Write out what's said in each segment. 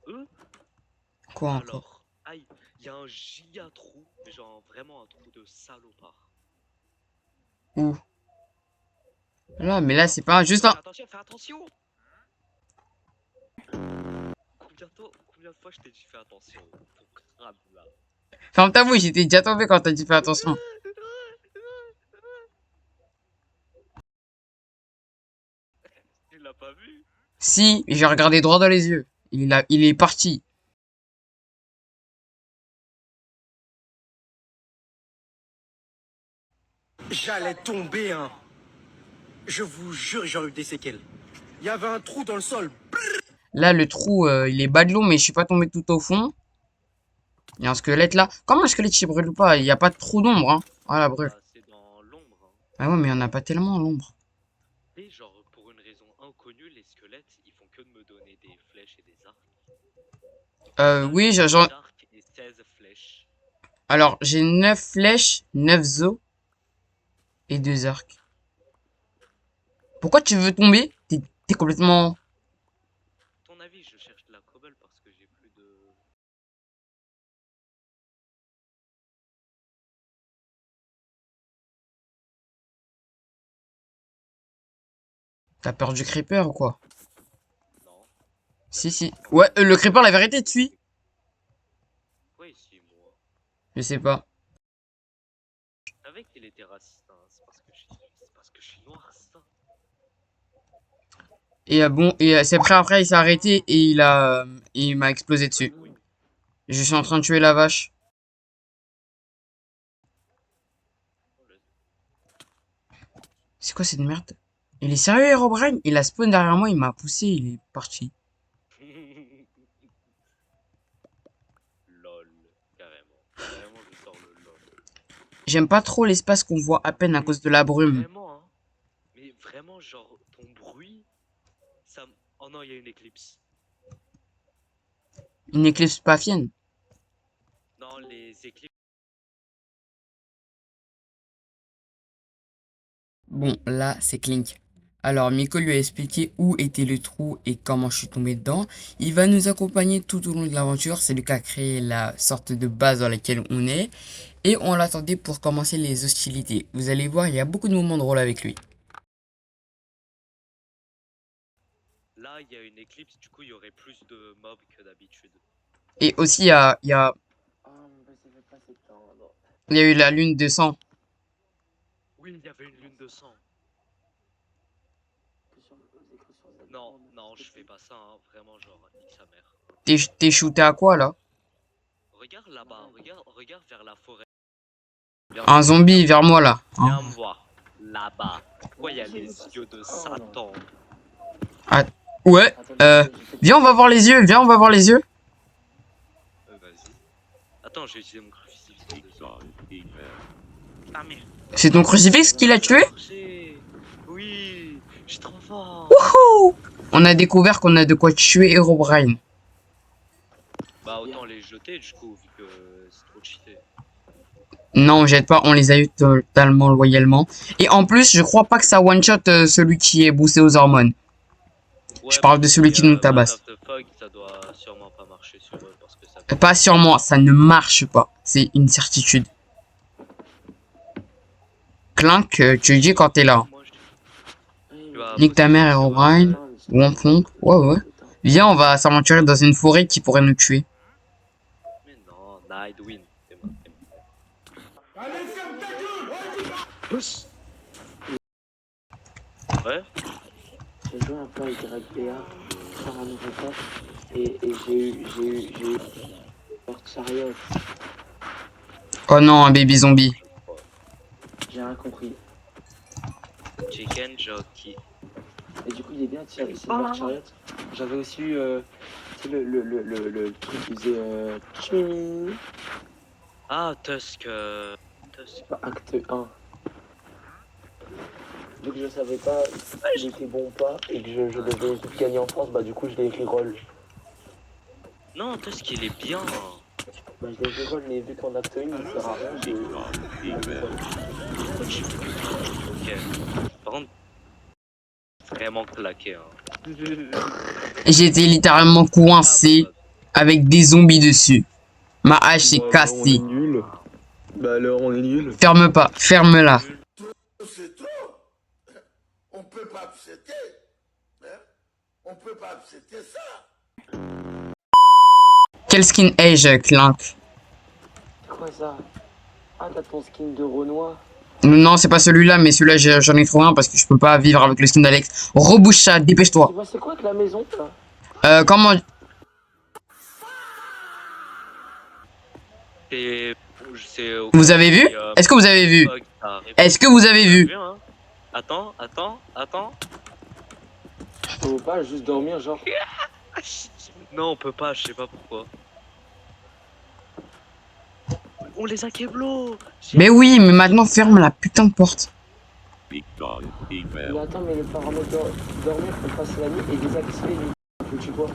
eux, Quoi encore? alors, aïe, il y a un giga trou, mais genre vraiment un trou de salopard. Où? Là, mais là, c'est pas juste un... Fais attention! Combien de fois je t'ai dit fais attention, ton crâne là? Ferme ta bouche, j'étais déjà tombé quand t'as dit fais attention. Tu l'as pas vu? Si, j'ai regardé droit dans les yeux. Il est parti. J'allais tomber, hein. Je vous jure, j'aurais eu des séquelles. Il y avait un trou dans le sol. Là, le trou, il est bas de l'eau, mais je suis pas tombé tout au fond. Il y a un squelette là. Comment un squelette il brûle pas? Il n'y a pas de trou d'ombre, hein. Voilà, brûle. Bah, c'est dans l'ombre. Hein. Ah ouais, mais il y en a pas tellement l'ombre. Et genre, pour une raison inconnue, les squelettes, ils font que de me donner des flèches et des arcs. Oui, J'ai 10 arcs et 16 flèches. Alors, j'ai 9 flèches, 9 os et 2 arcs. Pourquoi tu veux tomber? T'es complètement... Ton avis, je cherche de la cobble parce que j'ai plus de... T'as peur du creeper ou quoi? Non. Si, si. Ouais, le creeper, la vérité, te suit. Oui, si, moi. Je sais pas. Je savais qu'il était raciste, hein. C'est parce que je suis noir, ça. Et bon, et c'est après, il s'est arrêté et il m'a explosé dessus. Je suis en train de tuer la vache. C'est quoi cette merde? Il est sérieux, Herobrine? Il a spawn derrière moi, il m'a poussé, il est parti. LOL, carrément. Carrément, je sors le LOL. J'aime pas trop l'espace qu'on voit à peine à cause de la brume. Vraiment, hein. Mais vraiment, genre, ton bruit, ça... Oh non, il y a une éclipse. Une éclipse pafienne. Non, les éclipses... Bon, là, c'est Clink. Alors, Miko lui a expliqué où était le trou et comment je suis tombé dedans. Il va nous accompagner tout au long de l'aventure. C'est lui qui a créé la sorte de base dans laquelle on est. Et on l'attendait pour commencer les hostilités. Vous allez voir, il y a beaucoup de moments drôles avec lui. Là, il y a une éclipse, du coup, il y aurait plus de mobs que d'habitude. Et aussi, il y a eu la lune de sang. Oui, il y avait une lune de sang. Non, non, je fais pas ça, hein. Vraiment, genre, nique sa mère. T'es shooté à quoi, là? Regarde là-bas, regarde vers la forêt. Un zombie vers moi, là. Hein. Viens me voir, là-bas. Pourquoi il y a les yeux de Satan? Ah, ouais, viens, on va voir les yeux. Viens, on va voir les yeux. Vas-y. Attends, j'ai utilisé mon crucifix. Ah merde. C'est ton crucifix qui l'a tué? Oui, je suis trop fort. Wouhou! On a découvert qu'on a de quoi tuer Herobrine. Bah autant les jeter du coup, vu que c'est trop cheaté. Non, on jette pas, on les a eu totalement loyalement. Et en plus, je crois pas que ça one-shot celui qui est boosté aux hormones. Ouais, Je parle de celui qui nous tabasse. Fog, ça doit sûrement pas marcher sur eux parce que ça... Pas sur moi, ça ne marche pas. C'est une certitude. Clink, tu le dis quand t'es là. Nique ta mère, Herobrine. Wampon. Ouais, ouais. Viens, on va s'aventurer dans une forêt qui pourrait nous tuer. Mais non, Nightwind. Ouais. J'ai joué un peu avec Drake faire un nouveau pack et j'ai eu Lord Chariot. Oh non, un baby zombie. J'ai rien compris. Chicken Jockey. Et du coup il est bien c'est Lord Chariot. J'avais aussi eu tu sais, le truc qui faisait tching. Ah, Tusk. Acte 1. Vu que je savais pas si j'étais bon ou pas et que je devais gagner en France, bah du coup je l'ai reroll. Non, Tusk il est bien. Bah je l'ai reroll mais vu qu'en acte 1 il sert à rien, j'ai... Ok. Par contre, vraiment claqué. Hein. J'étais littéralement coincé avec des zombies dessus. Ma hache s'est Bon, alors, on est cassée. nul. Bah alors on est nul. Ferme pas, ferme-la. C'est trop. On peut pas accepter. Hein? On peut pas accepter ça. Quel skin ai-je, Clank? C'est quoi ça? Ah t'as ton skin de Renoir. Non, c'est pas celui-là, mais celui-là, j'en ai trouvé un parce que je peux pas vivre avec le skin d'Alex. Rebouche ça, Tu dépêche-toi. vois c'est quoi que la maison là? Comment... Vous avez vu? Est-ce que vous avez vu? Est-ce que vous avez vu? Attends. Je peux pas juste dormir genre. Non, on peut pas, je sais pas pourquoi. On les a keblo. Mais oui, mais maintenant ferme la putain de porte. Mais attends mais le paramètre dormir pour passer la nuit et désactiver les nuits. Tu vois?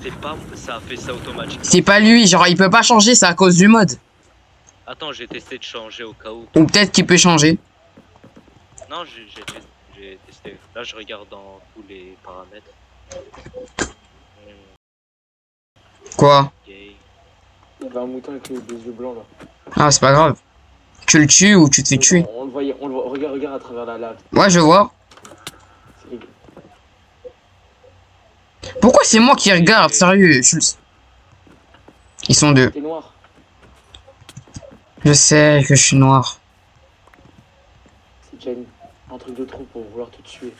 C'est pas... Ça a fait ça automatiquement. C'est pas lui, genre il peut pas changer, c'est à cause du mode. Attends, j'ai testé de changer au cas où. Ou peut-être qu'il peut changer. Non, j'ai testé. Là, je regarde dans tous les paramètres. Quoi? Gay. Il y avait un mouton avec des yeux blancs là. Ah, c'est pas grave. Tu le tues ou tu te fais tuer. On le voyait, regarde à travers la lave. Ouais, je vois. C'est rigolo. Pourquoi c'est moi qui regarde? Sérieux, ils sont deux. T'es noir. Je sais que je suis noir. C'est déjà un truc de trop pour vouloir te tuer.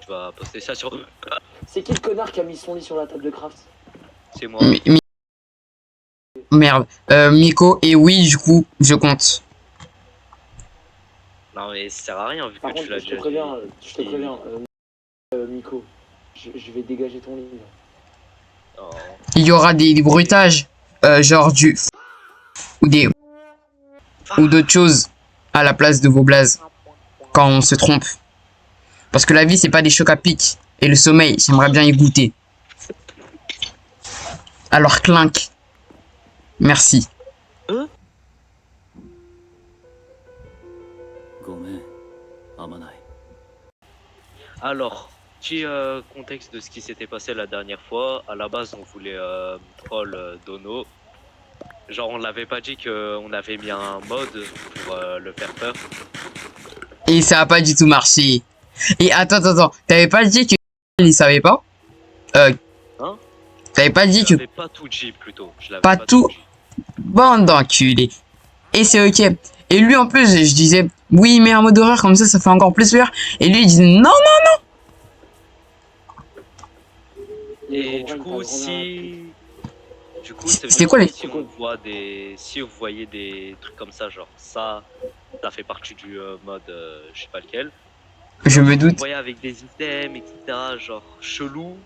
Tu vas poster ça sur... C'est qui le connard qui a mis son lit sur la table de craft? C'est moi. Merde. Miko, et oui, du coup, je compte. Non, mais ça sert à rien vu Par que tu contre, l'as je te déjà préviens, dit. Miko, je vais dégager ton lit. Oh. Il y aura des bruitages. Genre du... Ou d'autres choses à la place de vos blazes. Quand on se trompe. Parce que la vie, c'est pas des chocs à pic. Et le sommeil, j'aimerais bien y goûter. Alors, Clank. Merci. Alors, petit contexte de ce qui s'était passé la dernière fois. À la base, on voulait troll Dono. Genre, on l'avait pas dit qu'on avait mis un mode pour le faire peur. Et ça a pas du tout marché. Et attends. T'avais pas dit que... Il savait pas? Hein? T'avais pas dit Je que... l'avais pas tout dit plutôt. Je l'avais Pas tout. dit. Bande d'enculés. Et c'est ok. Et lui, en plus, je disais... Oui, mais un mode horreur, comme ça fait encore plus peur. Et lui, il disait... Non. Et du coup, si... Du coup, C'était quoi les... si on voit des... Si vous voyez des trucs comme ça, genre ça fait partie du mode, je sais pas lequel. Je me Vous doute. voyez avec des items, etc., genre chelou,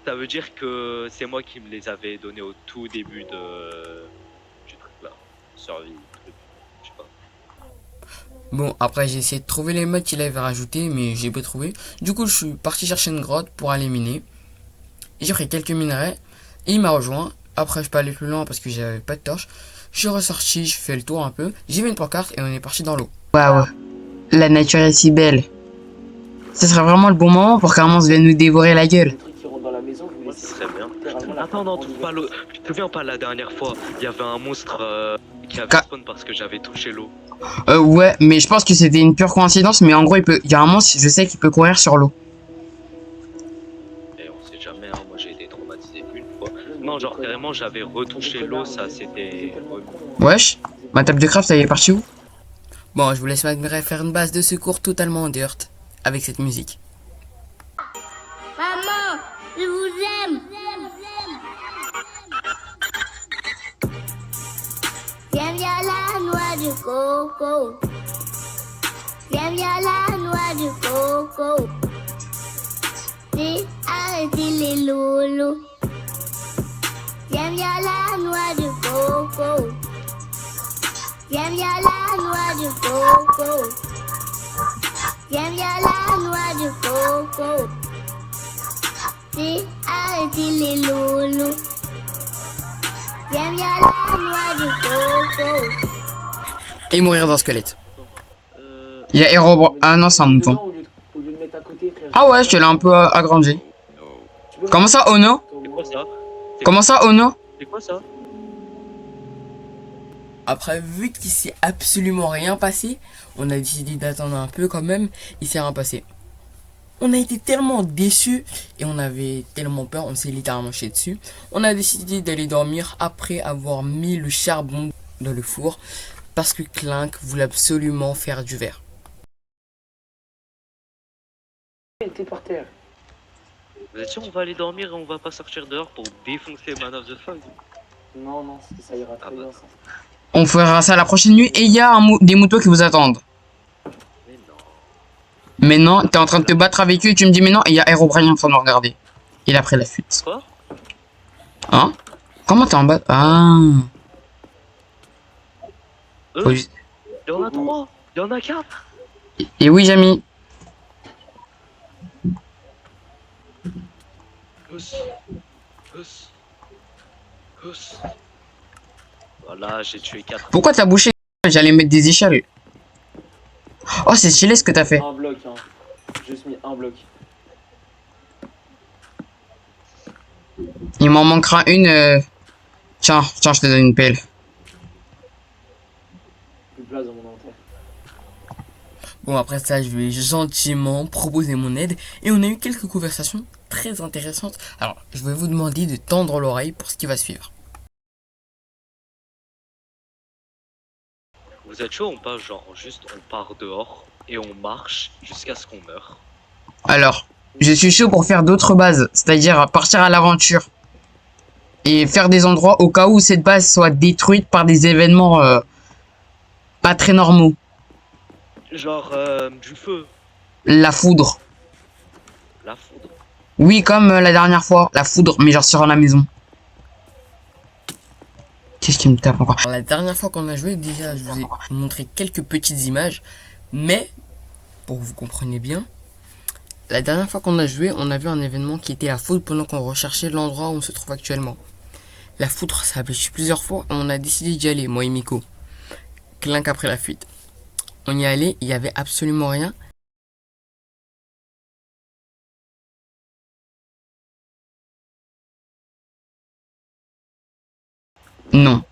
ça veut dire que c'est moi qui me les avais donnés au tout début du truc là. Survie, truc, je sais pas. Bon, après, j'ai essayé de trouver les modes qu'il avait rajoutés, mais j'ai pas trouvé. Du coup, je suis parti chercher une grotte pour aller miner. J'ai pris quelques minerais. Et il m'a rejoint. Après, je peux aller plus loin parce que j'avais pas de torche. Je suis ressorti, je fais le tour un peu. J'ai vu une pancarte et on est parti dans l'eau. Waouh, la nature est si belle. Ce serait vraiment le bon moment pour qu'un monstre vienne nous dévorer la gueule. Les trucs qui rentrent dans la maison, vous Moi, laissez ce serait bien. littéralement la Attends, non, porte trouve ouverte. pas l'eau. Tu te souviens pas la dernière fois, il y avait un monstre qui avait Ca- spawn parce que j'avais touché l'eau. Ouais, mais je pense que c'était une pure coïncidence. Mais en gros, il y a un monstre, je sais qu'il peut courir sur l'eau. Et on sait jamais, hein, moi j'ai été traumatisé une fois. Non, genre carrément, j'avais retouché l'eau, ça c'était. Wesh, ma table de craft, elle est partie où? Bon, je vous laisse m'admirer faire une base de secours totalement en dirt avec cette musique. Maman, je vous aime. Viens la noix du coco. Viens la noix du coco. J'ai arrêté les loulous. Viens la noix du coco. Viens la noix du coco. Viens la noix du coco. J'ai arrêté les loulous. Viens la noix du coco. Et mourir dans le squelette. Il y a Hérobrine. Ah non, c'est un mouton. Au lieu de mettre à côté, frère, Ah ouais, je l'ai un peu agrandi. Tu peux Comment ça, Ono? C'est quoi ça? Comment ça, Ono? C'est quoi ça? Après, vu qu'il s'est absolument rien passé, on a décidé d'attendre un peu quand même. Il s'est rien passé. On a été tellement déçus et on avait tellement peur, on s'est littéralement chié dessus. On a décidé d'aller dormir après avoir mis le charbon dans le four parce que Clink voulait absolument faire du verre. T'es par terre. Vous êtes sûr on va aller dormir et on va pas sortir dehors pour défoncer Man of the Fog? Non, non, ça ira très Ah bah. bien, ça. On fera ça la prochaine nuit et il y a des moutons qui vous attendent. Mais non. Mais non, t'es en train de te battre avec eux et tu me dis mais non, et il y a Herobrine en train de nous regarder. Il a pris la fuite. Quoi? Hein? Comment t'es en bas? Ah. Il y en a 3, il y en a 4. Et oui, Jamy. Voilà, j'ai tué 4. Pourquoi t'as bouché? J'allais mettre des échelles. Oh, c'est stylé ce que t'as fait. Un bloc, hein. J'ai juste mis un bloc. Il m'en manquera une. Tiens, je te donne une pelle. Plus de place dans mon inventaire. Bon, après ça, je vais gentiment proposer mon aide. Et on a eu quelques conversations très intéressantes. Alors, je vais vous demander de tendre l'oreille pour ce qui va suivre. Vous êtes chaud, on passe genre juste on part dehors et on marche jusqu'à ce qu'on meure. Alors, je suis chaud pour faire d'autres bases. C'est-à-dire partir à l'aventure. Et faire des endroits au cas où cette base soit détruite par des événements pas très normaux. Genre du feu, La foudre. la foudre. Oui, comme la dernière fois. La foudre, mais genre sur la maison. Qu'est-ce qui me tape encore? Alors, la dernière fois qu'on a joué, déjà, je vous ai montré quelques petites images. Mais, pour que vous compreniez bien, la dernière fois qu'on a joué, on a vu un événement qui était la foudre pendant qu'on recherchait l'endroit où on se trouve actuellement. La foudre, ça a pêché plusieurs fois et on a décidé d'y aller, moi et Miko. Clink après la fuite. On y allait, il y avait absolument rien. Non.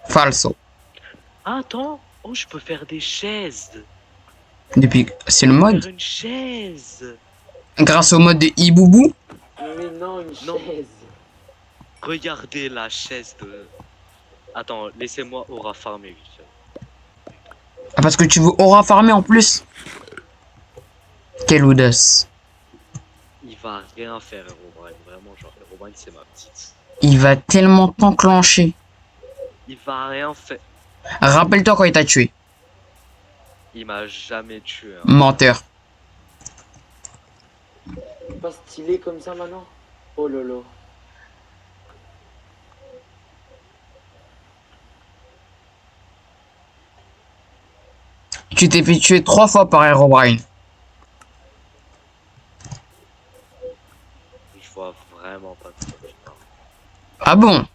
Falso. Ah, attends, oh je peux faire des chaises. Depuis, c'est le mode. Faire une chaise. Grâce au mode de Iboubou. Mais non, une Non. chaise. Regardez la chaise de... Attends, laissez-moi aura farmer vite fait. Ah, parce que tu veux aura farmer en plus. Quelle audace. Il va rien faire Herobrine, vraiment genre Herobrine c'est ma petite. Il va tellement t'enclencher. Il va rien faire. Rappelle-toi quand il t'a tué. Il m'a jamais tué. Hein. Menteur. Pas stylé comme ça maintenant. Oh lolo. Tu t'es fait tuer 3 fois par Herobrine. Je vois vraiment pas de quoi tu parles. Ah bon? Ouais.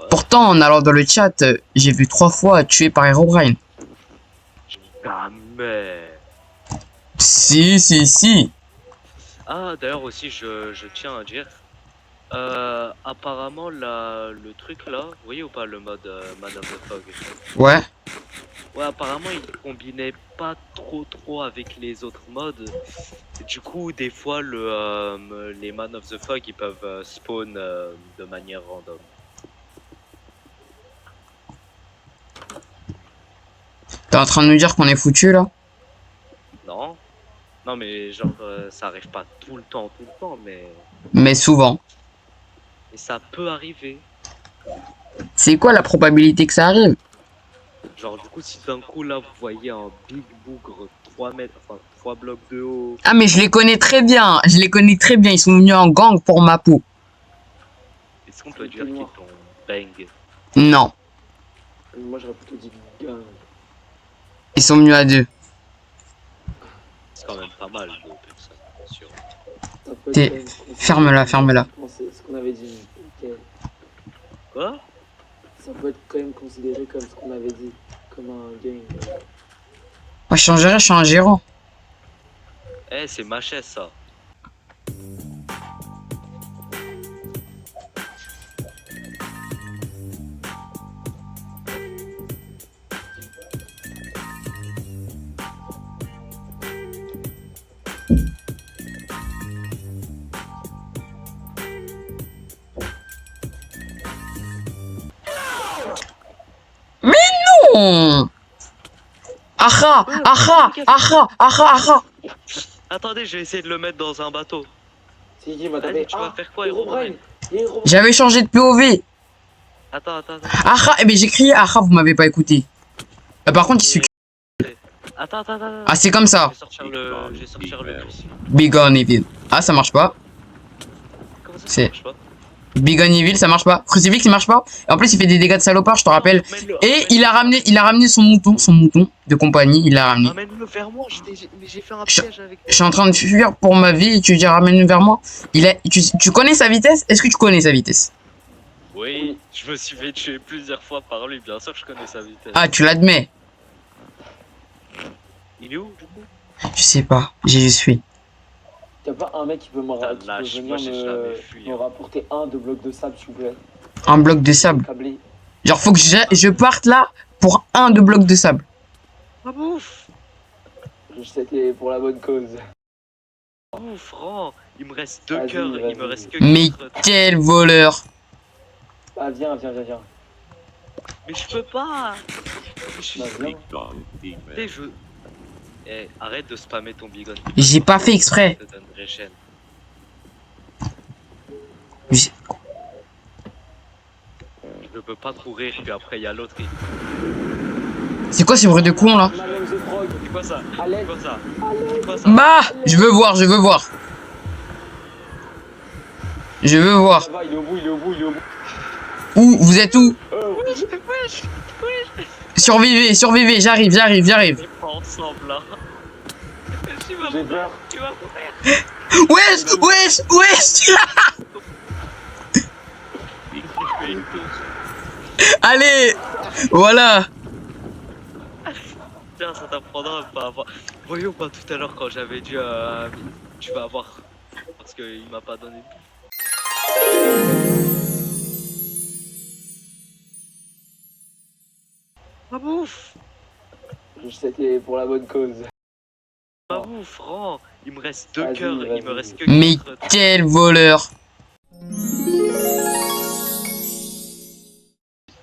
Pourtant, en allant dans le chat, j'ai vu 3 fois tué par Herobrine. Jamais. Si. Ah d'ailleurs aussi je tiens à dire. Apparemment le truc là, vous voyez ou pas le mode Man of the Fog? Ouais. Ouais apparemment il combinait pas trop avec les autres modes. Du coup des fois les Man of the Fog ils peuvent spawn de manière random. T'es en train de nous dire qu'on est foutu là? Non? Non mais genre ça arrive pas tout le temps Mais souvent. mais ça peut arriver. C'est quoi la probabilité que ça arrive? Genre du coup si d'un coup là vous voyez un big bougre 3 mètres, enfin 3 blocs de haut. Ah mais je les connais très bien. Ils sont venus en gang pour ma peau. Est-ce qu'on peut dire qu'ils t'ont bang? Non. Moi j'aurais plutôt dit gang. Ils sont venus à 2. C'est quand même pas mal de personnes, bien sûr. Ça peut T'es- être quand même considéré ferme-la. comme- C'est ce qu'on avait dit. Ok. Quoi? Ça peut être quand même considéré comme ce qu'on avait dit. Comme un gang. Moi je changerais, je suis un gérant. Eh, c'est ma chaise, ça. Non. Aha, aha, aha, aha, aha. Attendez, je vais essayer de le mettre dans un bateau. Si, dis, m'attendez. Allez, tu vas faire quoi, Herobrine? J'avais changé de POV. Attends. Aha, eh ben j'ai crié aha, vous m'avez pas écouté. Par contre, il suit. Attends. Ah, c'est comme ça. Je vais sortir le crucifix. Big on Evil. Ah, ça marche pas. Comment ça, C'est- ça marche pas? Big on Evil, ça marche pas. Crucifix, il marche pas. Et en plus, il fait des dégâts de salopard, je te rappelle. Et il a ramené son mouton de compagnie, il l'a ramené. Ramène-le vers moi, mais j'ai fait un Je- piège avec. Je suis en train de fuir pour ma vie et tu dis ramène-le vers moi. Tu connais sa vitesse? Est-ce que tu connais sa vitesse? Oui, je me suis fait tuer plusieurs fois par lui, bien sûr, je connais sa vitesse. Ah, tu l'admets? Il est où, du coup? Je sais pas, j'ai juste fui. Y'a pas un mec qui peut, Putain, qui lâche, peut moi, j'ai venir jamais fui, me hein. rapporter un de blocs de sable, s'il vous plaît? Un bloc de sable. Câblé. Genre, faut que je parte là pour un de bloc de sable. Ah bouffe! C'était pour la bonne cause. Bouffe, rends! Il me reste 2 Vas-y, cœurs, vas-y. il me reste que Mais 4. quel voleur! Ah, viens. Mais je peux pas! Je suis. Bah, viens. Tu sais, je. Eh, arrête de spammer ton bigon. J'ai pas fait exprès. Je te donnerai chaîne. J'ai- Je peux pas courir, puis après il y a l'autre. C'est quoi ces bruits de con là? Madame The Frog. C'est quoi ça? À C'est l'aide. quoi ça? C'est quoi ça? Bah! Je veux voir. Je veux voir. Là-bas, il est au bout. Où? Vous êtes où? Wesh! Survivez, j'arrive. On est pas ensemble là. J'ai peur. Tu vas mourir. Wesh! Il fait une touche. Allez! Voilà! Tiens, ça t'apprendra à pas avoir. Voyons pas tout à l'heure quand j'avais dit tu vas avoir. Parce qu'il m'a pas donné. Ah bouffe! C'était pour la bonne cause. Ah bouffe, rends! Il me reste 2 Vas-y, cœurs, vas-y. il me reste que Mais 4. quel voleur!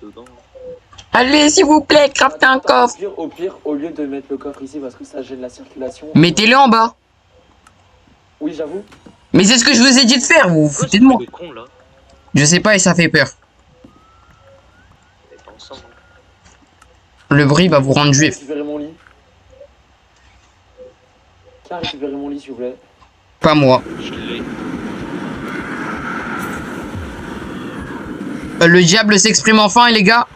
Dedans. Allez, s'il vous plaît, craftez un coffre! Au pire, au lieu de mettre le coffre ici parce que ça gêne la circulation. Mettez-le en bas! Oui, j'avoue. Mais c'est ce que je vous ai dit de faire, vous vous Pourquoi foutez de moi! c'est con là? Je sais pas et ça fait peur. On est pas ensemble. Le bruit va vous rendre juif. Récupérez mon lit. Tiens, récupérez mon lit, s'il vous plaît. Pas moi. Je l'ai. Le diable s'exprime enfin, les gars.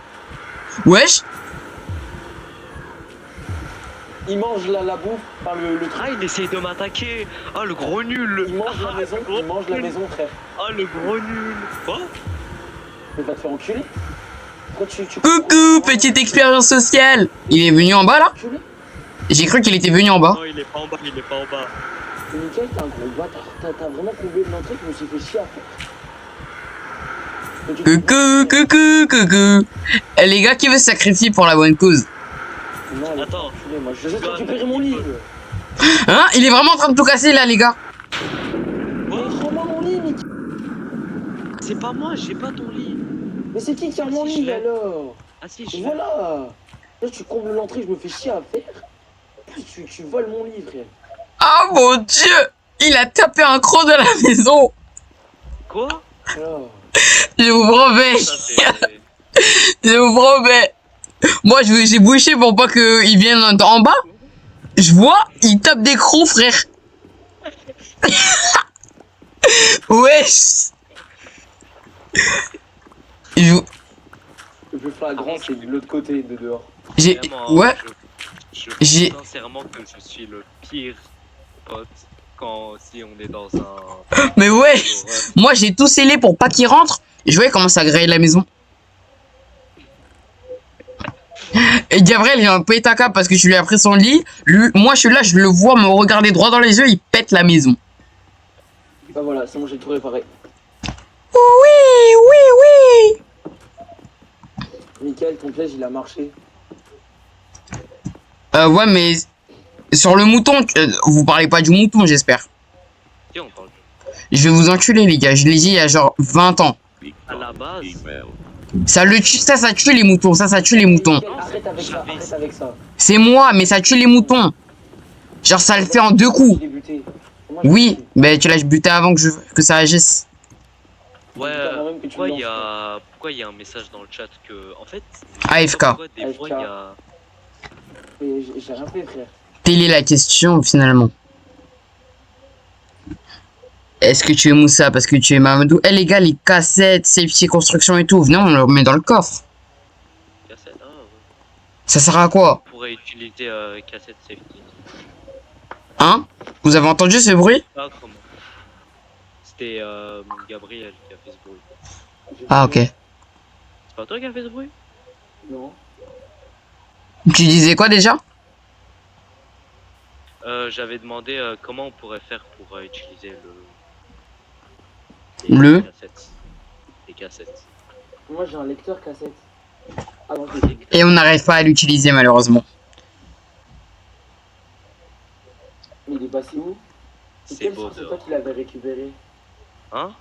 Wesh! Il mange la bouffe, enfin le truc. Ah, il essaye de m'attaquer! Ah, le gros nul! Il mange la maison, le gros nul. frère. Ah, le gros nul! Quoi? Mais va te faire enculer. Pourquoi tu Coucou, petite expérience sociale! Il est venu en bas là? enculer? J'ai cru qu'il était venu en bas. Non, il est pas en bas, il est pas en bas. Mais Mickaël, t'es un gros bâtard. T'as vraiment comblé de l'entrée, je me suis fait chier à faire. Coucou. Eh, les gars, qui veut se sacrifier pour la bonne cause? Non, allez, Attends. enculé, moi je vais juste récupérer mon livre. Hein? Il est vraiment en train de tout casser là, les gars. Mais rends-moi mon lit, Mickaël. C'est pas moi, j'ai pas ton lit. Mais c'est qui a Ah, mon si, je lit l'ai. alors? Ah si, Et je l'ai. voilà. Là, tu combles l'entrée, je me fais chier à faire. En plus, tu voles mon livre, frère. Ah mon dieu! Il a tapé un croc de la maison. Quoi? Alors. Je vous promets. Ça, c'est... Je vous promets. Moi, j'ai bouché pour pas qu'il vienne en bas. Je vois, il tape des crocs, frère. Wesh. Le flagrant, c'est de l'autre côté, de dehors. J'ai... Vraiment, Ouais. Je J'ai- pense sincèrement que je suis le pire pote quand si on est dans un... Mais ouais. Moi, j'ai tout scellé pour pas qu'il rentre. Je voyais comment ça grille la maison. Et Gabriel, il a un pété à câble parce que je lui ai pris son lit. Moi, je suis là, je le vois me regarder droit dans les yeux, il pète la maison. Bah voilà, c'est bon, j'ai tout réparé. Oui, oui, oui. Michael, ton piège, il a marché. Ouais, mais sur le mouton, vous parlez pas du mouton, j'espère. Si, on parle. Je vais vous enculer, les gars. Je l'ai dit il y a genre 20 ans. À la base, Ça le tue, ça tue les moutons. Ça tue les moutons. Michael, arrête avec ça, arrête avec ça. C'est moi, mais ça tue les moutons. Genre, ça le fait en 2 coups. J'ai buté. C'est moi, j'ai Oui, buté. mais tu l'as buté avant que ça agisse. ouais, Avant même que tu pourquoi me il y lances, a un message dans le chat que, en fait, AFK. pourquoi des fois il y a, Mais j'ai rien fait, frère. Telle est la question, finalement. Est-ce que tu es Moussa parce que tu es Mamadou? Eh les gars, les cassettes, safety, construction et tout, venez, on le remet dans le coffre. cassette, ah, ouais. Ça sert à quoi? On pourrait utiliser cassette safety. Hein? Vous avez entendu ce bruit? Ah, comment? C'était Gabriel qui a fait ce bruit. Ah, ok. C'est pas toi qui a fait ce bruit? Non. Tu disais quoi déjà? J'avais demandé comment on pourrait faire pour utiliser Le cassettes. Les cassettes. Moi, j'ai un lecteur cassette. Ah non, Et on n'arrive pas à l'utiliser, malheureusement. mais il est passé où? C'est Quel beau sens c'est toi dehors. qui l'avais récupéré? Hein?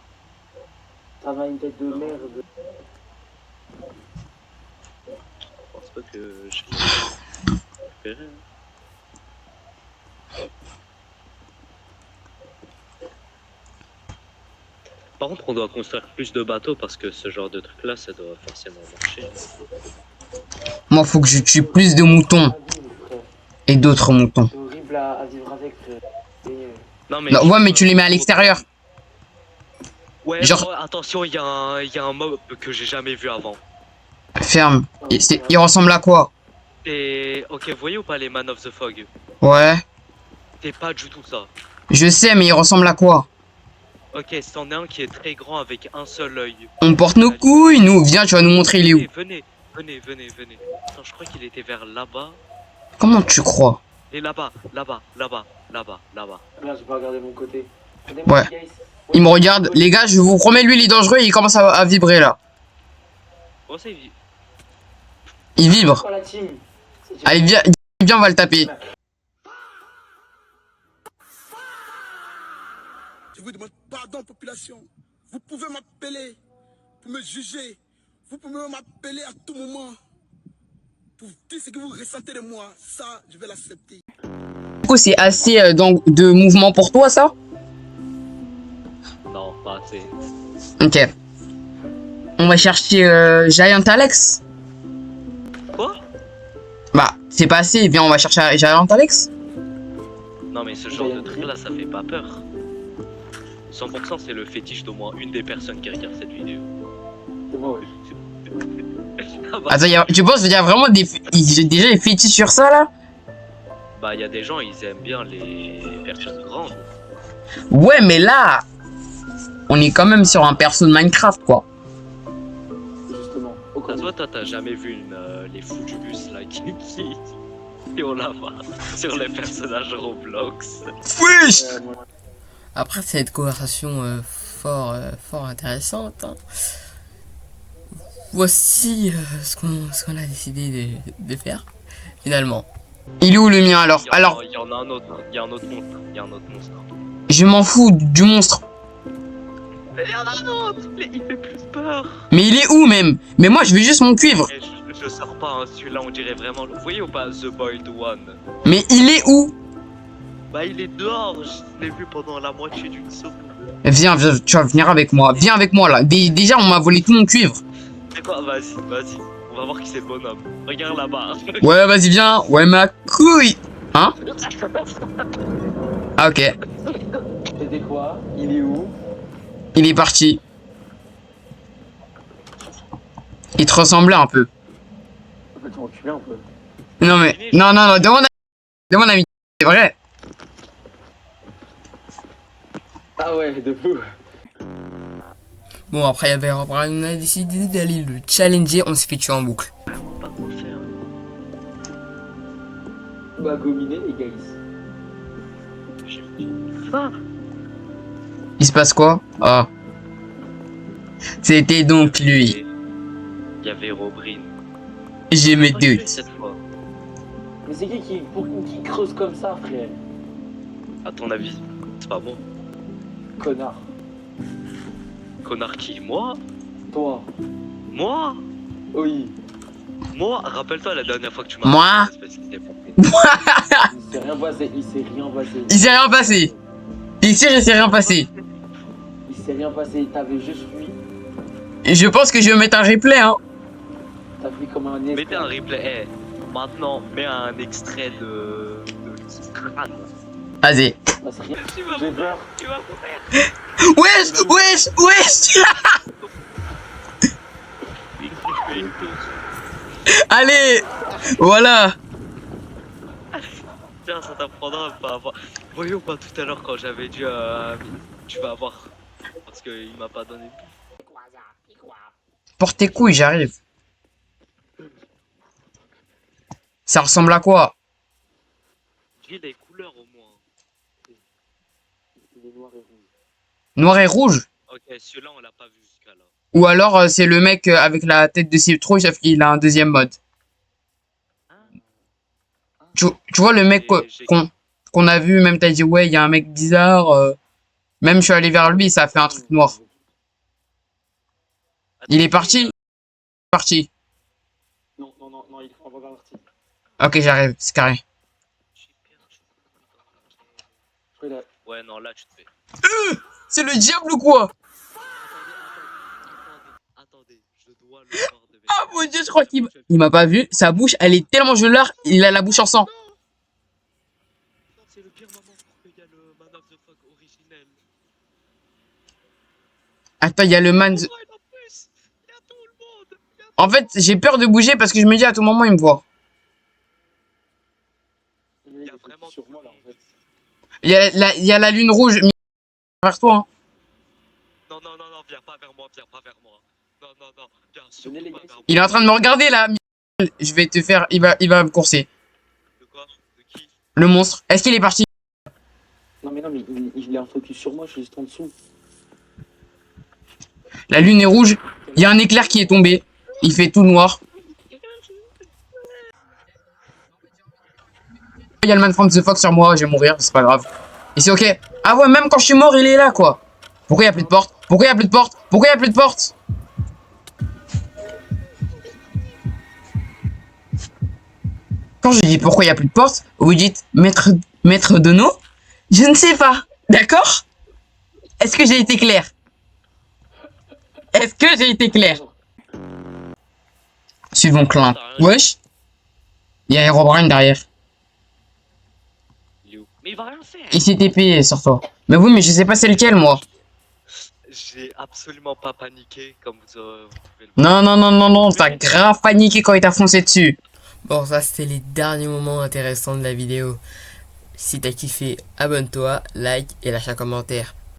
T'avais une tête de merde. Je pense pas que je l'ai récupéré. Hein. Par contre, on doit construire plus de bateaux parce que ce genre de truc là, ça doit forcément marcher. Moi, faut que je tue plus de moutons À vivre, frère. et d'autres moutons. C'est horrible à vivre avec, frère. Et, Non, mais, Non, ouais, mais tu les mets à l'extérieur. Ouais, Genre- oh, attention, il y a un mob que j'ai jamais vu avant. Ferme. Il ressemble à quoi? Et ok, vous voyez ou pas les Man of the Fog? Ouais. C'est pas du tout ça. Je sais, mais il ressemble à quoi? Ok, c'en est un qui est très grand avec un seul œil. On porte nos couilles, nous. Viens, tu vas nous montrer il est où. Venez. Attends, je crois qu'il était vers là-bas. Comment tu crois? Et là-bas. Là, j'ai pas regardé mon côté. Regardez-moi, Ouais. guys. Il me regarde. Les gars, je vous promets, lui, il est dangereux. Il commence à vibrer, là. Oh, ça, il... Il vibre. Oh, la team. Allez, viens, on va le taper. Je vous demande pardon, population. Vous pouvez m'appeler pour me juger. Vous pouvez m'appeler à tout moment pour dire ce que vous ressentez de moi. Ça, je vais l'accepter. Du coup, c'est assez donc, de mouvement pour toi, ça? Non, pas assez. Ok. On va chercher Giant Alex. Quoi? Bah, c'est pas assez. Viens, on va chercher Giant Alex. Non, mais ce genre de truc là, ça fait pas peur. 100% c'est le fétiche d'au moins une des personnes qui regarde cette vidéo. C'est moi, ouais. Ah bah, Attends, tu penses qu'il y a vraiment j'ai déjà des fétiches sur ça, là? bah, y a des gens, ils aiment bien les personnes grandes. Ouais, mais là, on est quand même sur un perso de Minecraft, quoi. Justement. Au Ça cas se où. voit, toi, t'as jamais vu les fous du bus là qui ont la main sur les personnages Roblox. Wesh! Moi, Après cette conversation fort intéressante, hein, voici ce qu'on a décidé de faire, finalement. Il est où le mien alors? Alors, Il y en a un autre, il y a un autre monstre. je m'en fous du monstre. Mais il y en a un autre, il fait plus peur. Mais il est où même? Mais moi je veux juste mon cuivre. Et je sors pas, hein, celui-là on dirait vraiment. Vous voyez ou pas The Boiled One? Mais il est où? Bah il est dehors, je l'ai vu pendant la moitié d'une seconde. Viens, tu vas venir avec moi. Viens avec moi là. Déjà on m'a volé tout mon cuivre. C'est quoi? Vas-y, on va voir qui c'est le bonhomme. Regarde là-bas. Ouais, vas-y, viens. Ouais, ma couille. Hein? Ah, ok. c'était quoi? Il est où? Il est parti. Il te ressemblait un peu. En fait, tu m'enculer un peu. Non, mais. Non, demande à c'est vrai. Ah ouais, de fou. Bon, après, on a décidé d'aller le challenger. On s'est fait tuer en boucle. Pas quoi faire. m'a gominé, les gars. Il se passe quoi? Ah. C'était donc lui. Il y avait Robrin. Je me Pas tué doute. cette fois. Mais c'est qui creuse comme ça, frère? À ton avis, c'est pas bon. Connard. Connard qui? Moi? Toi. Moi? Oui. Moi? Rappelle-toi la dernière fois que tu m'as... Moi? Espèce de défonté. Il s'est rien passé. Il s'est rien passé. Il s'est rien passé. Il s'est rien passé. Il s'est rien passé. T'avais juste fui. Et je pense que je vais mettre un replay, hein. T'as fui comme un esclave. Mettez un replay. Maintenant, mets un extrait de crâne. Vas-y. Parce que Tu vas j'ai mourir. peur. Tu vas mourir. Wesh, wesh, wesh. Allez. Voilà. Tiens, ça t'apprendra à pas avoir... Voyons pas tout à l'heure quand j'avais dit tu vas avoir... Parce qu'il m'a pas donné... Porte tes couilles, j'arrive. Ça ressemble à quoi? Dis les couleurs au moins. Il est noir et rouge. Noir et rouge? Ok, celui-là on l'a pas vu jusqu'à là. Ou alors c'est le mec avec la tête de citrouille, sauf qu'il a un deuxième mode. Tu vois le mec qu'on a vu, même t'as dit ouais, il y a un mec bizarre. Même je suis allé vers lui, ça a fait un truc noir. Il est parti? Parti. Non, il faut pas partir. Ok, j'arrive, c'est carré. Ouais, non, là tu te fais. C'est le diable ou quoi? Attendez, je dois le voir de mes... Ah mon dieu, je crois qu'il m'a pas vu. Sa bouche, elle est tellement gelard, il a la bouche en sang. Non, c'est le pire moment pour qu'il y a le Man of the Fog originel. Attends, il y a le man... Oh, et en plus, il y a tout le monde. En fait, j'ai peur de bouger parce que je me dis à tout moment, il me voit. Il y a vraiment sur moi là en fait. Il y a la lune rouge vers toi. Hein. Non, viens pas vers moi, viens pas vers moi. Non, viens surtout Venez, les pas gars, vers moi. Il est en train de me regarder là. Je vais te faire... Il va me courser. De quoi? De qui? Le monstre. Est-ce qu'il est parti? Non mais il est en focus sur moi, je suis juste en dessous. La lune est rouge. Il y a un éclair qui est tombé. Il fait tout noir. Il y a le man from the Fox sur moi. Je vais mourir. C'est pas grave. Et c'est ok. Ah ouais, même quand je suis mort, il est là quoi. Pourquoi il n'y a plus de porte? Pourquoi il n'y a plus de porte? Pourquoi il n'y a plus de porte? Quand je dis pourquoi il n'y a plus de porte, vous dites maître de nous? Je ne sais pas. D'accord? Est-ce que j'ai été clair? Est-ce que j'ai été clair? Suivons Clin. Wesh. Il y a Herobrine derrière. Il est où? Mais il va rien faire. Il s'est TP sur toi. Mais oui, mais je sais pas c'est lequel moi. J'ai absolument pas paniqué comme vous pouvez le Non, voir. t'as grave paniqué quand il t'a foncé dessus. Bon, ça c'était les derniers moments intéressants de la vidéo. Si t'as kiffé, abonne-toi, like et lâche un commentaire.